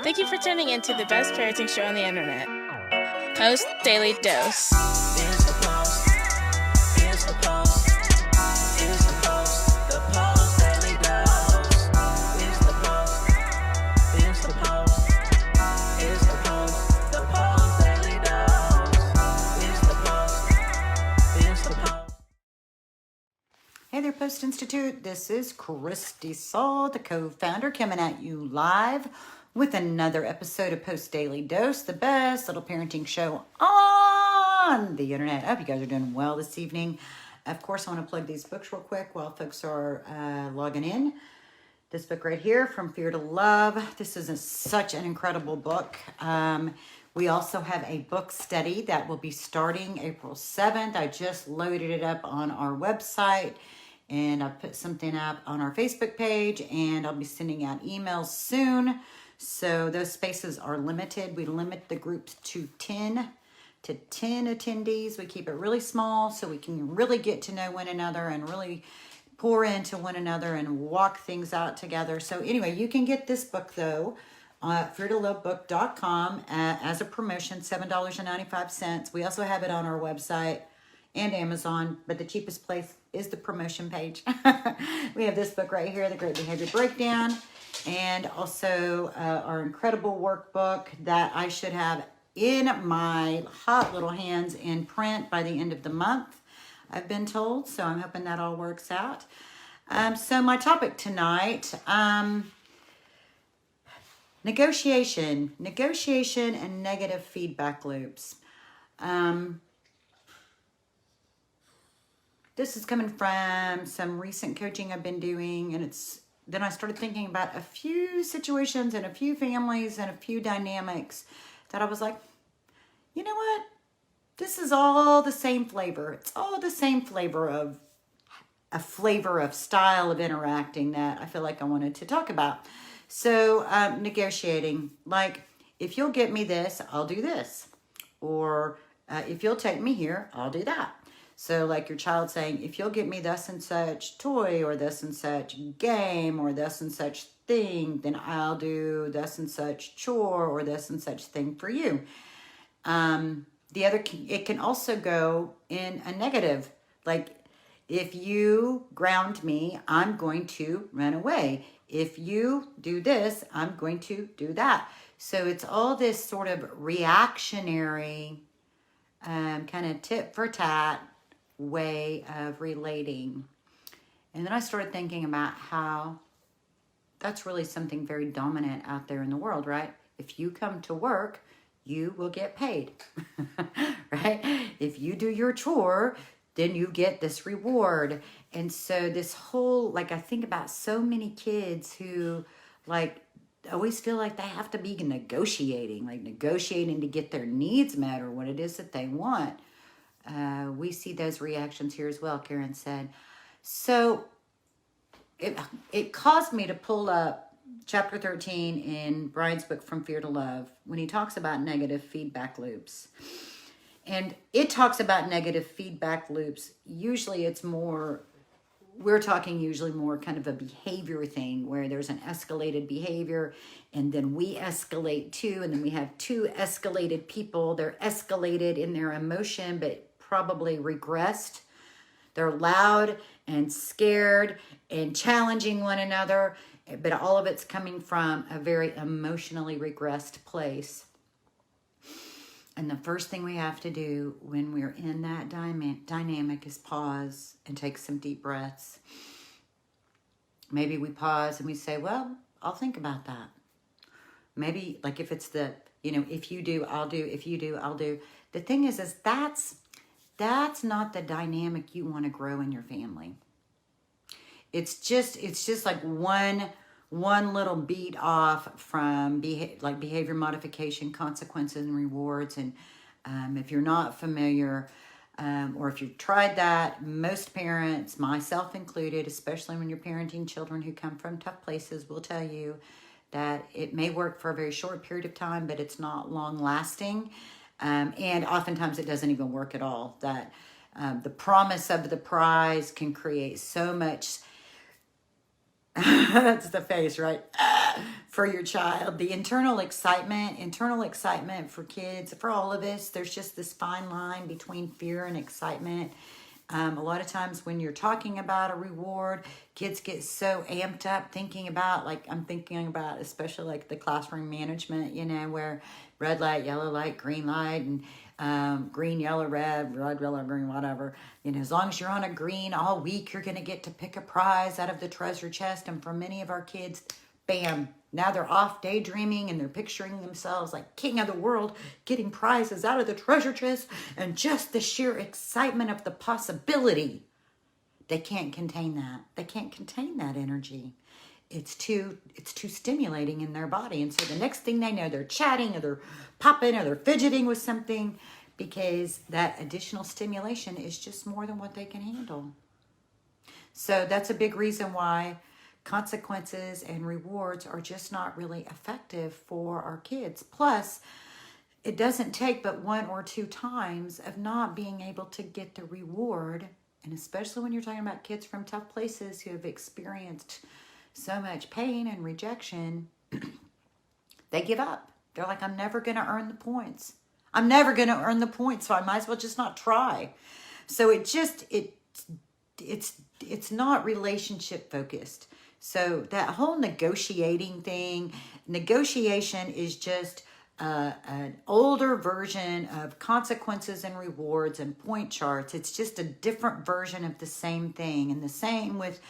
Thank you for tuning in to the best parenting show on the internet, Post Daily Dose. It's the Post. It's the Post. It's the Post. The Post Daily Dose. It's the Post. It's the Post. It's the Post. The Post Daily Dose. It's the Post. It's the Post. Hey there, Post+Institute. This is Kristi, Saul, the co-founder, coming at you live with another episode of Post Daily Dose, the best little parenting show on the internet. I hope you guys are doing well this evening. Of course, I want to plug these books real quick while folks are logging in. This book right here, From Fear to Love. This is such an incredible book. We also have a book study that will be starting April 7th. I just loaded it up on our website, and I put something up on our Facebook page, and I'll be sending out emails soon. So those spaces are limited. We limit the groups to 10 attendees. We keep it really small so we can really get to know one another and really pour into one another and walk things out together. So anyway, you can get this book though at feartolovebook.com as a promotion, $7.95. We also have it on our website and Amazon, but the cheapest place is the promotion page. We have this book right here, The Great Behavior Breakdown, and also our incredible workbook that I should have in my hot little hands in print by the end of the month, I've been told. So I'm hoping that all works out. So my topic tonight, negotiation and negative feedback loops. This is coming from some recent coaching I've been doing, and then I started thinking about a few situations and a few families and a few dynamics that I was like, you know what? This is all the same flavor. It's all the same flavor of a flavor of style of interacting that I feel like I wanted to talk about. So negotiating, like if you'll get me this, I'll do this. Or if you'll take me here, I'll do that. So like your child saying, if you'll get me thus and such toy or this and such game or this and such thing, then I'll do this and such chore or this and such thing for you. It can also go in a negative, like if you ground me, I'm going to run away. If you do this, I'm going to do that. So it's all this sort of reactionary kind of tit for tat way of relating. And then I started thinking about how that's really something very dominant out there in the world, right? If you come to work, you will get paid, right? If you do your chore, then you get this reward. And so this whole, like I think about so many kids who like always feel like they have to be negotiating to get their needs met or what it is that they want. We see those reactions here as well, Karen said. So it caused me to pull up chapter 13 in Brian's book, From Fear to Love, when he talks about negative feedback loops. And it talks about negative feedback loops. Usually we're talking usually more kind of a behavior thing where there's an escalated behavior and then we escalate too, and then we have two escalated people. They're escalated in their emotion, but probably regressed. They're loud and scared and challenging one another, but all of it's coming from a very emotionally regressed place. And the first thing we have to do when we're in that dynamic is pause and take some deep breaths. Maybe we pause and we say, well, I'll think about that. Maybe like if it's if you do, I'll do. If you do, I'll do. The thing is that's not the dynamic you want to grow in your family. It's just like one little beat off from behavior modification, consequences and rewards. And if you're not familiar, or if you've tried that, most parents, myself included, especially when you're parenting children who come from tough places, will tell you that it may work for a very short period of time, but it's not long lasting. And oftentimes it doesn't even work at all. That the promise of the prize can create so much, that's the face, right? for your child. The internal excitement for kids, for all of us, there's just this fine line between fear and excitement. A lot of times when you're talking about a reward, kids get so amped up thinking about, like I'm thinking about especially like the classroom management, you know, where red light, yellow light, green light, and green, yellow, red, yellow, green, whatever. You know, as long as you're on a green all week, you're going to get to pick a prize out of the treasure chest. And for many of our kids, bam, now they're off daydreaming and they're picturing themselves like king of the world, getting prizes out of the treasure chest, and just the sheer excitement of the possibility. They can't contain that. They can't contain that energy. It's too stimulating in their body. And so the next thing they know, they're chatting or they're popping or they're fidgeting with something, because that additional stimulation is just more than what they can handle. So that's a big reason why consequences and rewards are just not really effective for our kids. Plus, it doesn't take but 1 or 2 times of not being able to get the reward, and especially when you're talking about kids from tough places who have experienced so much pain and rejection, they give up. They're like, I'm never going to earn the points. I'm never going to earn the points, so I might as well just not try. So it's not relationship focused. So that whole negotiation is just an older version of consequences and rewards and point charts. It's just a different version of the same thing. And the same with,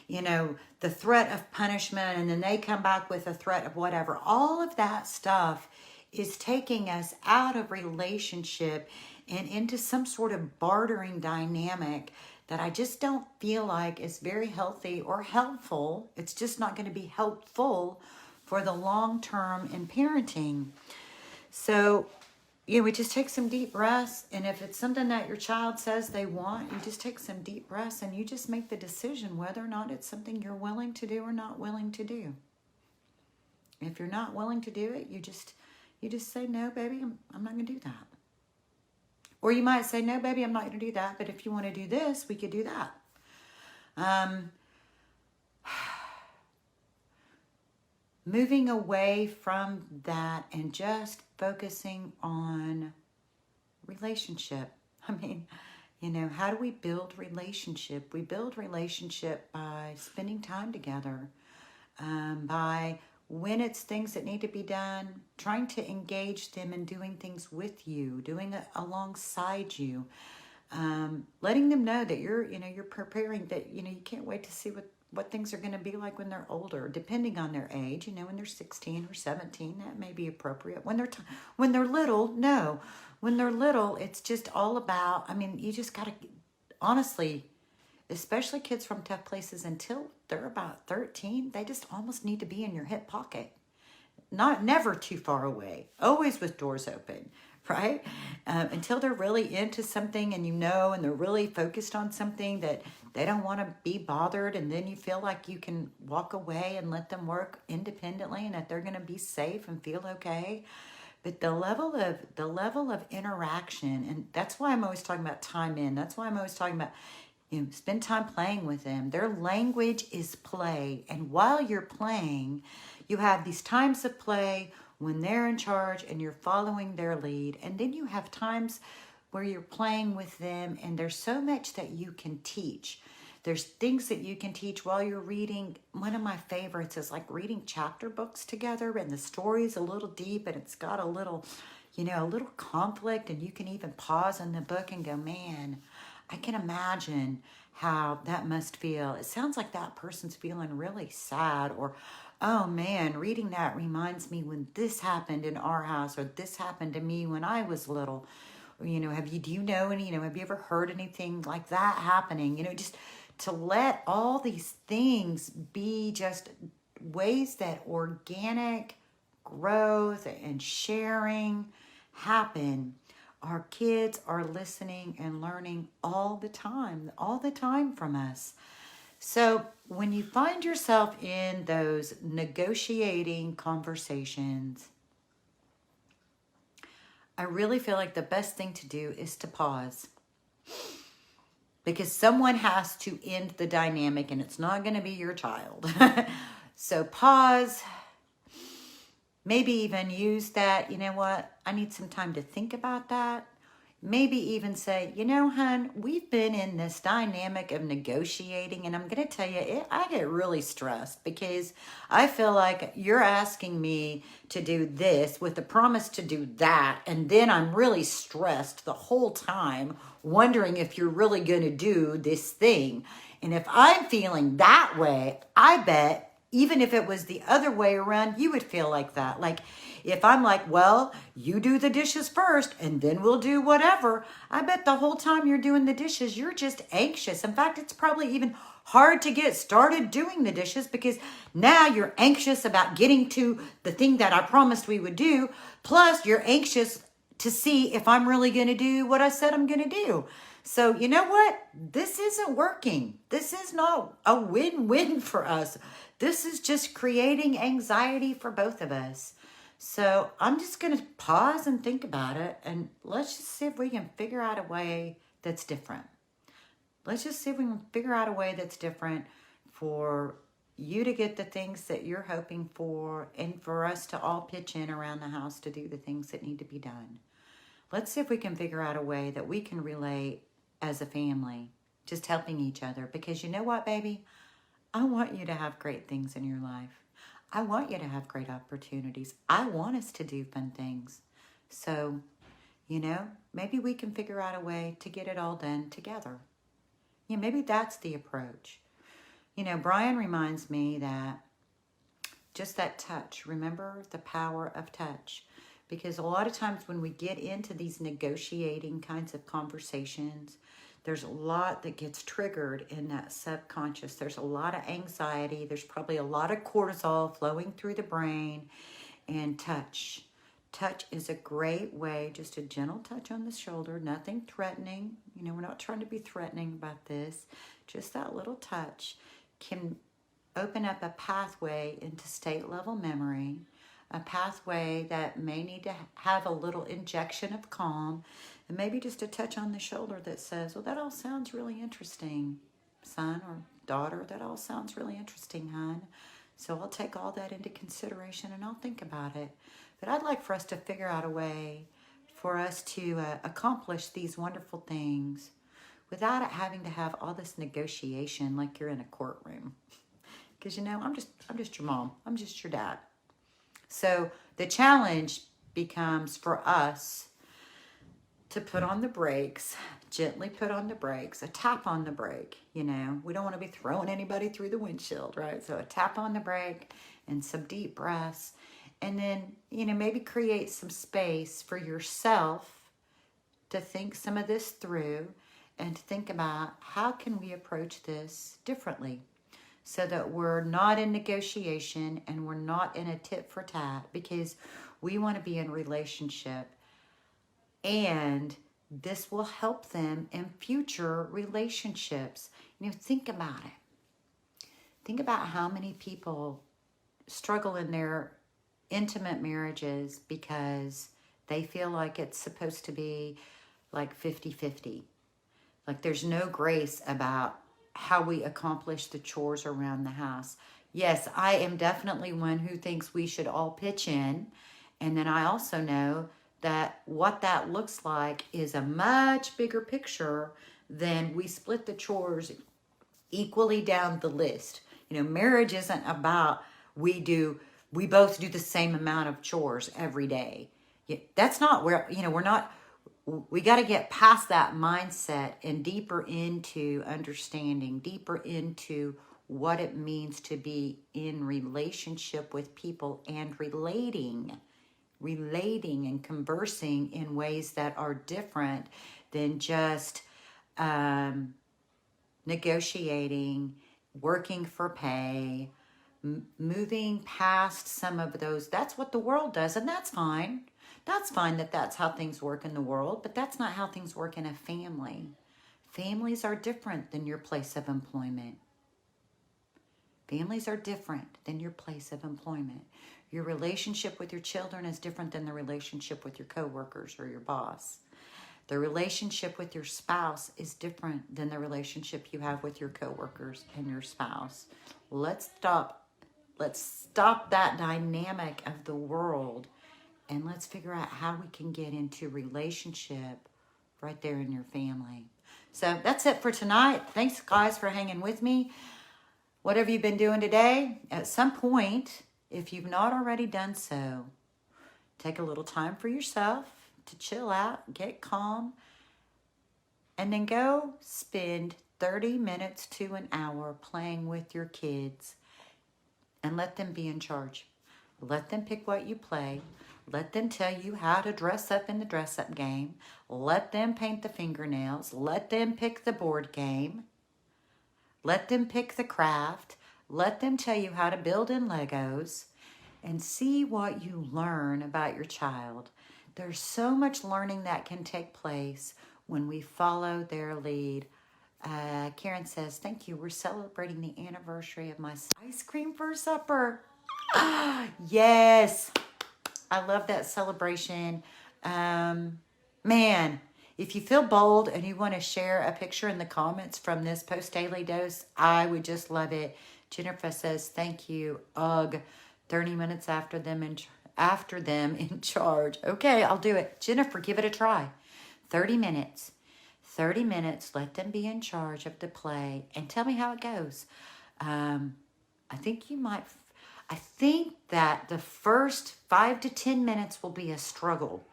you know, the threat of punishment, and then they come back with a threat of whatever. All of that stuff is taking us out of relationship and into some sort of bartering dynamic that I just don't feel like is very healthy or helpful. It's just not going to be helpful for the long term in parenting. So, you know, we just take some deep breaths. And if it's something that your child says they want, you just take some deep breaths and you just make the decision whether or not it's something you're willing to do or not willing to do. If you're not willing to do it, you just say, no, baby, I'm not going to do that. Or you might say, no, baby, I'm not going to do that. But if you want to do this, we could do that. Moving away from that and just focusing on relationship. I mean, you know, how do we build relationship? We build relationship by spending time together, by when it's things that need to be done, trying to engage them in doing things with you, doing it alongside you, letting them know that you're preparing, that, you know, you can't wait to see what things are going to be like when they're older, depending on their age. You know, when they're 16 or 17, that may be appropriate. When they're little, no. When they're little, it's just all about, I mean, you just got to, honestly, especially kids from tough places, until they're about 13, they just almost need to be in your hip pocket. Never too far away, always with doors open, right? Until they're really into something and and they're really focused on something that they don't want to be bothered, and then you feel like you can walk away and let them work independently and that they're going to be safe and feel okay. But the level of interaction, and that's why I'm always talking about time in. That's why I'm always talking about, you know, spend time playing with them. Their language is play. And while you're playing, you have these times of play when they're in charge and you're following their lead. And then you have times where you're playing with them, and there's so much that you can teach. There's things that you can teach while you're reading. One of my favorites is like reading chapter books together, and the story's a little deep and it's got a little conflict, and you can even pause in the book and go, man, I can imagine how that must feel. It sounds like that person's feeling really sad, or, oh man, reading that reminds me when this happened in our house, or this happened to me when I was little. Or, you know, have you ever heard anything like that happening? You know, just to let all these things be just ways that organic growth and sharing happen. Our kids are listening and learning all the time from us. So when you find yourself in those negotiating conversations, I really feel like the best thing to do is to pause. Because someone has to end the dynamic, and it's not going to be your child. So pause, maybe even use that, you know what, I need some time to think about that. Maybe even say, you know, hon, we've been in this dynamic of negotiating, and I'm going to tell you, I get really stressed because I feel like you're asking me to do this with the promise to do that, and then I'm really stressed the whole time, wondering if you're really going to do this thing. And if I'm feeling that way, I bet even if it was the other way around, you would feel like that. Like if I'm like, well, you do the dishes first and then we'll do whatever, I bet the whole time you're doing the dishes, you're just anxious. In fact, it's probably even hard to get started doing the dishes because now you're anxious about getting to the thing that I promised we would do. Plus, you're anxious to see if I'm really going to do what I said I'm going to do. So you know what? This isn't working. This is not a win-win for us. This is just creating anxiety for both of us. So I'm just going to pause and think about it, and let's just see if we can figure out a way that's different. Let's just see if we can figure out a way that's different for you to get the things that you're hoping for and for us to all pitch in around the house to do the things that need to be done. Let's see if we can figure out a way that we can relate as a family, just helping each other. Because you know what, baby? I want you to have great things in your life. I want you to have great opportunities. I want us to do fun things. So, you know, maybe we can figure out a way to get it all done together. Yeah, maybe that's the approach. You know, Brian reminds me that just that touch, remember the power of touch. Because a lot of times when we get into these negotiating kinds of conversations, there's a lot that gets triggered in that subconscious. There's a lot of anxiety. There's probably a lot of cortisol flowing through the brain. And touch. Touch is a great way, just a gentle touch on the shoulder, nothing threatening. You know, we're not trying to be threatening about this. Just that little touch can open up a pathway into state level memory. A pathway that may need to have a little injection of calm, and maybe just a touch on the shoulder that says, well, that all sounds really interesting, son or daughter. That all sounds really interesting, hon. So I'll take all that into consideration and I'll think about it. But I'd like for us to figure out a way for us to accomplish these wonderful things without it having to have all this negotiation like you're in a courtroom. Because, you know, I'm just your mom. I'm just your dad. So the challenge becomes for us to put on the brakes, gently put on the brakes, a tap on the brake, you know. We don't want to be throwing anybody through the windshield, right? So a tap on the brake and some deep breaths. And then, you know, maybe create some space for yourself to think some of this through and to think about how can we approach this differently, so that we're not in negotiation and we're not in a tit for tat, because we want to be in relationship, and this will help them in future relationships. You know, think about it. Think about how many people struggle in their intimate marriages because they feel like it's supposed to be like 50-50. Like there's no grace about how we accomplish the chores around the house. Yes, I am definitely one who thinks we should all pitch in. And then I also know that what that looks like is a much bigger picture than we split the chores equally down the list. You know, marriage isn't about we both do the same amount of chores every day. That's not where, you know, we got to get past that mindset and deeper into understanding, deeper into what it means to be in relationship with people and relating and conversing in ways that are different than just negotiating, working for pay, moving past some of those. That's what the world does, and that's fine. That's fine that that's how things work in the world, but that's not how things work in a family. Families are different than your place of employment. Families are different than your place of employment. Your relationship with your children is different than the relationship with your coworkers or your boss. The relationship with your spouse is different than the relationship you have with your coworkers and your spouse. Let's stop Let's stop that dynamic of the world and let's figure out how we can get into relationship right there in your family. So that's it for tonight. Thanks, guys, for hanging with me. Whatever you've been doing today, at some point, if you've not already done so, take a little time for yourself to chill out, get calm, and then go spend 30 minutes to an hour playing with your kids and let them be in charge. Let them pick what you play. Let them tell you how to dress up in the dress-up game. Let them paint the fingernails. Let them pick the board game. Let them pick the craft. Let them tell you how to build in Legos and see what you learn about your child. There's so much learning that can take place when we follow their lead. Karen says, thank you. We're celebrating the anniversary of my ice cream for supper. Yes. I love that celebration. Man, if you feel bold and you want to share a picture in the comments from this Post Daily Dose, I would just love it. Jennifer says, thank you. Ugh, 30 minutes after them in charge. Okay, I'll do it. Jennifer, give it a try. 30 minutes. 30 minutes, let them be in charge of the play and tell me how it goes. I think that the first 5 to 10 minutes will be a struggle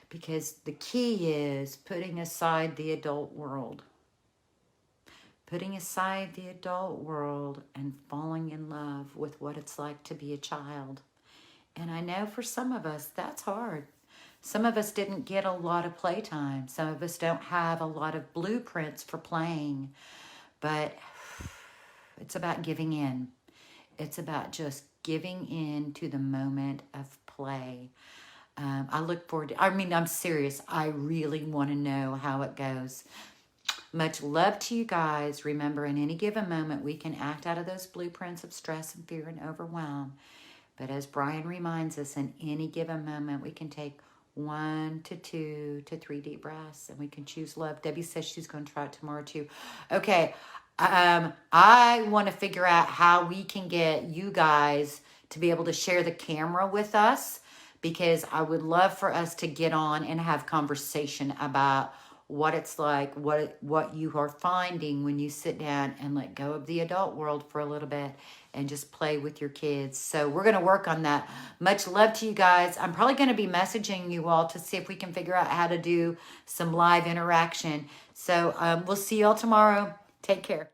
because the key is putting aside the adult world. Putting aside the adult world and falling in love with what it's like to be a child. And I know for some of us, that's hard. Some of us didn't get a lot of playtime. Some of us don't have a lot of blueprints for playing. But it's about giving in. It's about just giving in to the moment of play. I look forward to, I'm serious. I really want to know how it goes. Much love to you guys. Remember, in any given moment, we can act out of those blueprints of stress and fear and overwhelm. But as Brian reminds us, in any given moment, we can take 1 to 2 to 3 deep breaths, and we can choose love. Debbie says she's going to try it tomorrow too. Okay, I want to figure out how we can get you guys to be able to share the camera with us, because I would love for us to get on and have conversation about what it's like, what you are finding when you sit down and let go of the adult world for a little bit and just play with your kids. So we're going to work on that. Much love to you guys. I'm probably going to be messaging you all to see if we can figure out how to do some live interaction. So we'll see you all tomorrow. Take care.